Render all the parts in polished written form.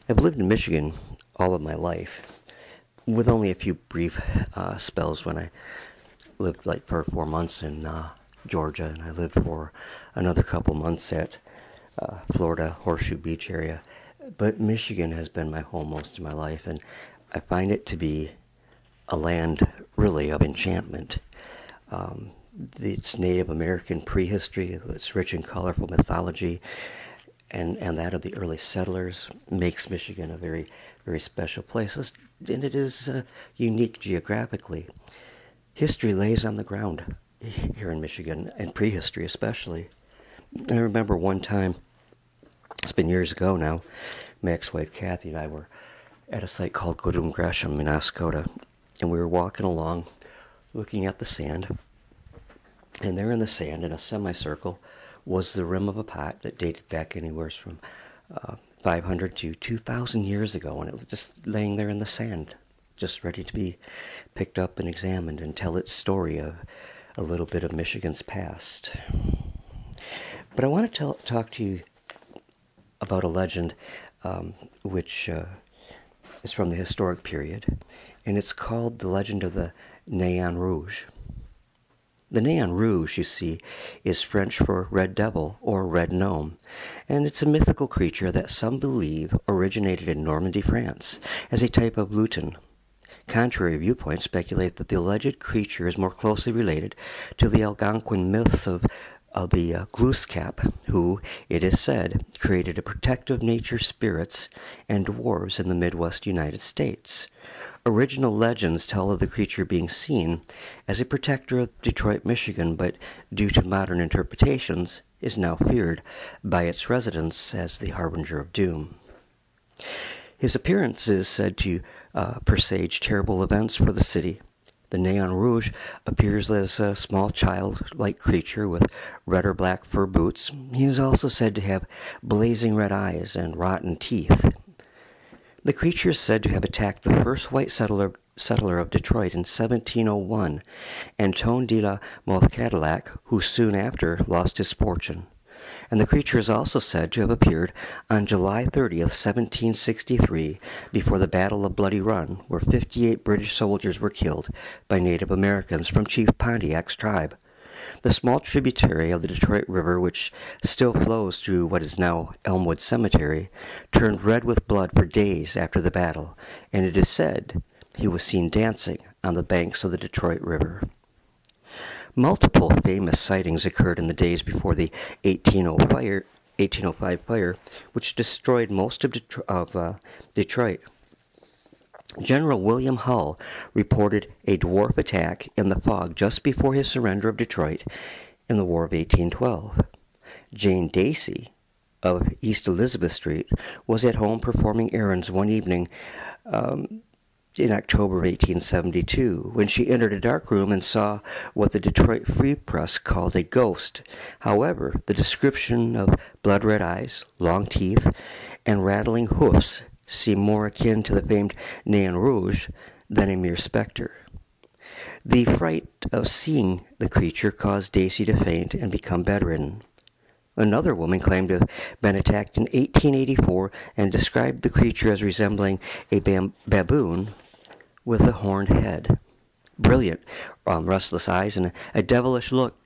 I've lived in Michigan all of my life, with only a few brief spells when I lived like for 4 months in Georgia, and I lived for another couple months at Florida, Horseshoe Beach area. But Michigan has been my home most of my life, and I find it to be a land really of enchantment. Its Native American prehistory, its rich and colorful mythology, and that of the early settlers makes Michigan a very, very special place, and it is unique geographically. History lays on the ground here in Michigan, and prehistory especially. I remember one time, it's been years ago now, my ex-wife Kathy and I were at a site called Godum Gresham in Oscoda, and we were walking along looking at the sand, and there in the sand, in a semicircle, was the rim of a pot that dated back anywhere from 500 to 2,000 years ago, and it was just laying there in the sand, just ready to be picked up and examined and tell its story of a little bit of Michigan's past. But I want to talk to you about a legend which is from the historic period, and it's called the legend of the Nain Rouge. The Nain Rouge, you see, is French for red devil or red gnome, and it's a mythical creature that some believe originated in Normandy, France, as a type of lutin. Contrary viewpoints speculate that the alleged creature is more closely related to the Algonquin myths of the Glooskap, who, it is said, created a protective nature spirits and dwarves in the Midwest United States. Original legends tell of the creature being seen as a protector of Detroit, Michigan, but due to modern interpretations, is now feared by its residents as the harbinger of doom. His appearance is said to presage terrible events for the city. The Nain Rouge appears as a small child-like creature with red or black fur boots. He is also said to have blazing red eyes and rotten teeth. The creature is said to have attacked the first white settler of Detroit in 1701, Antoine de la Mothe Cadillac, who soon after lost his fortune. And the creature is also said to have appeared on July 30th, 1763, before the Battle of Bloody Run, where 58 British soldiers were killed by Native Americans from Chief Pontiac's tribe. The small tributary of the Detroit River, which still flows through what is now Elmwood Cemetery, turned red with blood for days after the battle, and it is said he was seen dancing on the banks of the Detroit River. Multiple famous sightings occurred in the days before the 1805 fire, which destroyed most of Detroit. General William Hull reported a dwarf attack in the fog just before his surrender of Detroit in the War of 1812. Jane Dacey of East Elizabeth Street was at home performing errands one evening in October of 1872 when she entered a dark room and saw what the Detroit Free Press called a ghost. However, the description of blood-red eyes, long teeth, and rattling hoofs seem more akin to the famed Nain Rouge than a mere specter. The fright of seeing the creature caused Dacey to faint and become bedridden. Another woman claimed to have been attacked in 1884 and described the creature as resembling a baboon with a horned head, brilliant, restless eyes, and a devilish look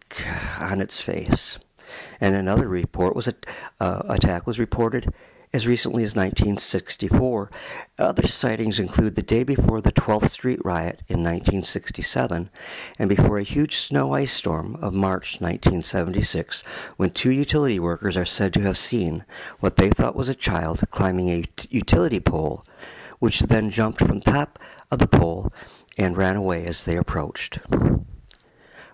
on its face. And another report was attack was reported as recently as 1964. Other sightings include the day before the 12th Street riot in 1967 and before a huge snow ice storm of March 1976, when 2 utility workers are said to have seen what they thought was a child climbing a utility pole, which then jumped from the top of the pole and ran away as they approached.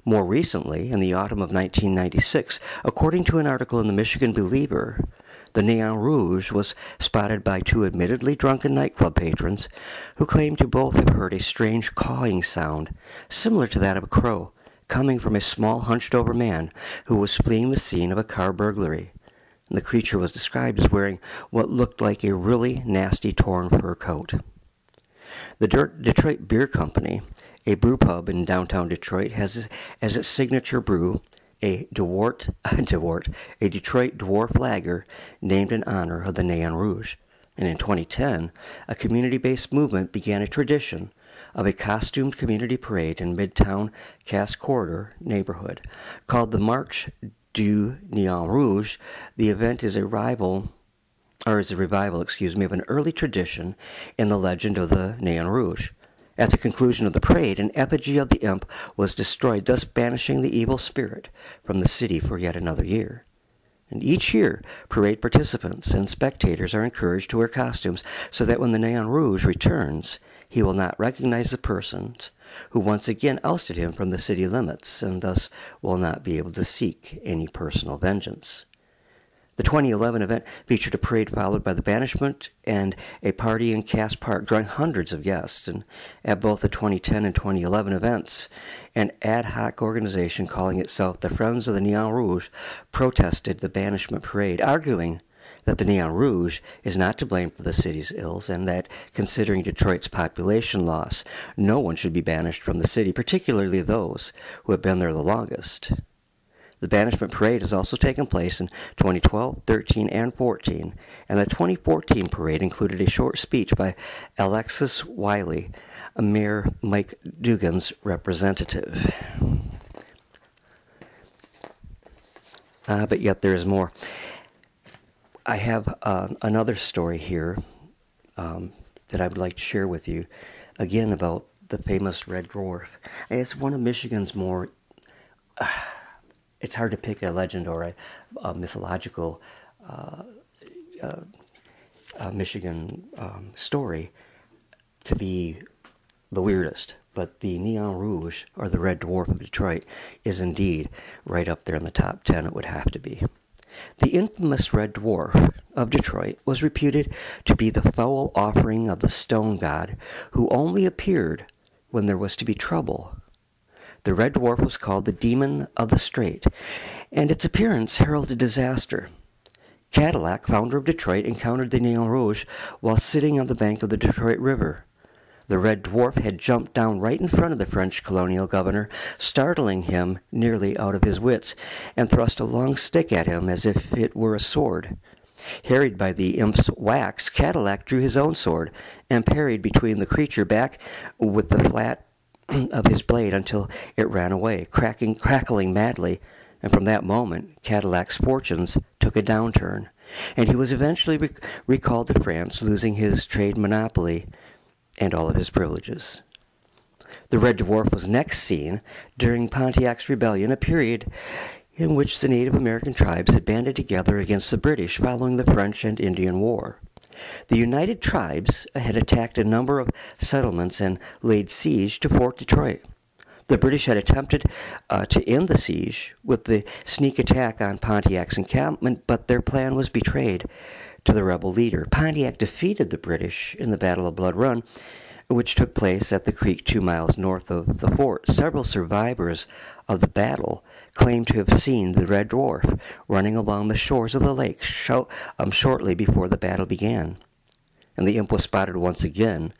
More recently, in the autumn of 1996, according to an article in the Michigan Believer, the Nain Rouge was spotted by 2 admittedly drunken nightclub patrons who claimed to both have heard a strange cawing sound, similar to that of a crow, coming from a small hunched-over man who was fleeing the scene of a car burglary. And the creature was described as wearing what looked like a really nasty torn fur coat. The Detroit Beer Company, a brew pub in downtown Detroit, has as its signature brew a Detroit Dwarf lager named in honor of the Nain Rouge. And in 2010, a community-based movement began a tradition of a costumed community parade in Midtown Cass Corridor neighborhood called the March du Nain Rouge. The event is a revival of an early tradition in the legend of the Nain Rouge. At the conclusion of the parade, an effigy of the imp was destroyed, thus banishing the evil spirit from the city for yet another year. And each year, parade participants and spectators are encouraged to wear costumes so that when the Nain Rouge returns, he will not recognize the persons who once again ousted him from the city limits, and thus will not be able to seek any personal vengeance. The 2011 event featured a parade followed by the banishment and a party in Cass Park, drawing hundreds of guests. And at both the 2010 and 2011 events, an ad hoc organization calling itself the Friends of the Nain Rouge protested the banishment parade, arguing that the Nain Rouge is not to blame for the city's ills, and that, considering Detroit's population loss, no one should be banished from the city, particularly those who have been there the longest. The banishment parade has also taken place in 2012, 13, and 14, and the 2014 parade included a short speech by Alexis Wiley, Mayor Mike Dugan's representative. But yet there is more. I have another story here that I would like to share with you, again about the famous Red Dwarf. It's one of Michigan's more... it's hard to pick a legend or a mythological Michigan story to be the weirdest. But the Nain Rouge, or the Red Dwarf of Detroit, is indeed right up there in the top 10, it would have to be. The infamous Red Dwarf of Detroit was reputed to be the foul offering of the stone god, who only appeared when there was to be trouble. The Red Dwarf was called the Demon of the Strait, and its appearance heralded disaster. Cadillac, founder of Detroit, encountered the Nain Rouge while sitting on the bank of the Detroit River. The Red Dwarf had jumped down right in front of the French colonial governor, startling him nearly out of his wits, and thrust a long stick at him as if it were a sword. Harried by the imp's wax, Cadillac drew his own sword and parried between the creature back with the flat of his blade until it ran away, crackling madly, and from that moment Cadillac's fortunes took a downturn, and he was eventually recalled to France, losing his trade monopoly and all of his privileges. The Red Dwarf was next seen during Pontiac's Rebellion, a period in which the Native American tribes had banded together against the British following the French and Indian War. The United Tribes had attacked a number of settlements and laid siege to Fort Detroit. The British had attempted to end the siege with the sneak attack on Pontiac's encampment, but their plan was betrayed to the rebel leader. Pontiac defeated the British in the Battle of Blood Run, which took place at the creek 2 miles north of the fort. Several survivors of the battle claimed to have seen the Red Dwarf running along the shores of the lake shortly before the battle began. And the imp was spotted once again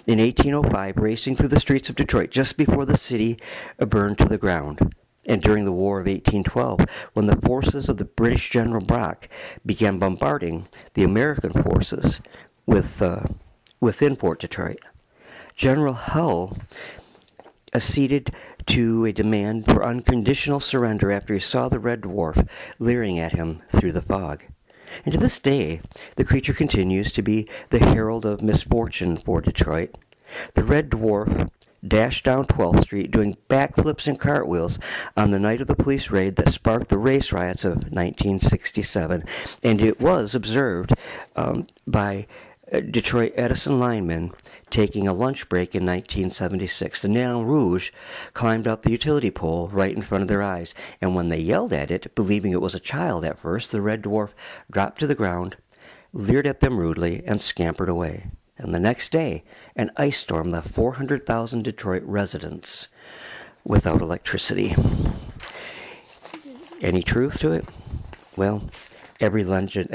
in 1805, racing through the streets of Detroit just before the city burned to the ground. And during the War of 1812, when the forces of the British General Brock began bombarding the American forces within Fort Detroit, General Hull acceded to a demand for unconditional surrender after he saw the Red Dwarf leering at him through the fog. And to this day, the creature continues to be the herald of misfortune for Detroit. The Red Dwarf dashed down 12th Street doing backflips and cartwheels on the night of the police raid that sparked the race riots of 1967, and it was observed by Detroit Edison linemen taking a lunch break in 1976. The Nain Rouge climbed up the utility pole right in front of their eyes, and when they yelled at it, believing it was a child at first, the Red Dwarf dropped to the ground, leered at them rudely, and scampered away. And the next day, an ice storm left 400,000 Detroit residents without electricity. Any truth to it? Well, every legend,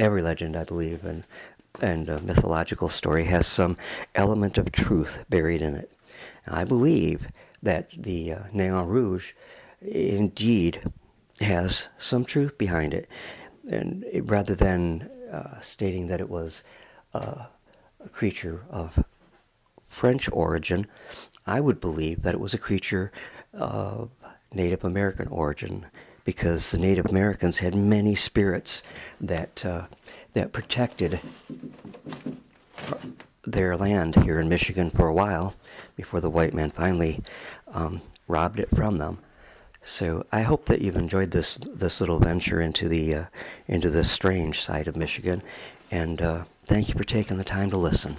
I believe, and a mythological story has some element of truth buried in it. And I believe that the Nain Rouge indeed has some truth behind it, and rather than stating that it was a creature of French origin, I would believe that it was a creature of Native American origin, because the Native Americans had many spirits that protected their land here in Michigan for a while before the white man finally robbed it from them. So I hope that you've enjoyed this little venture into the strange side of Michigan, and thank you for taking the time to listen.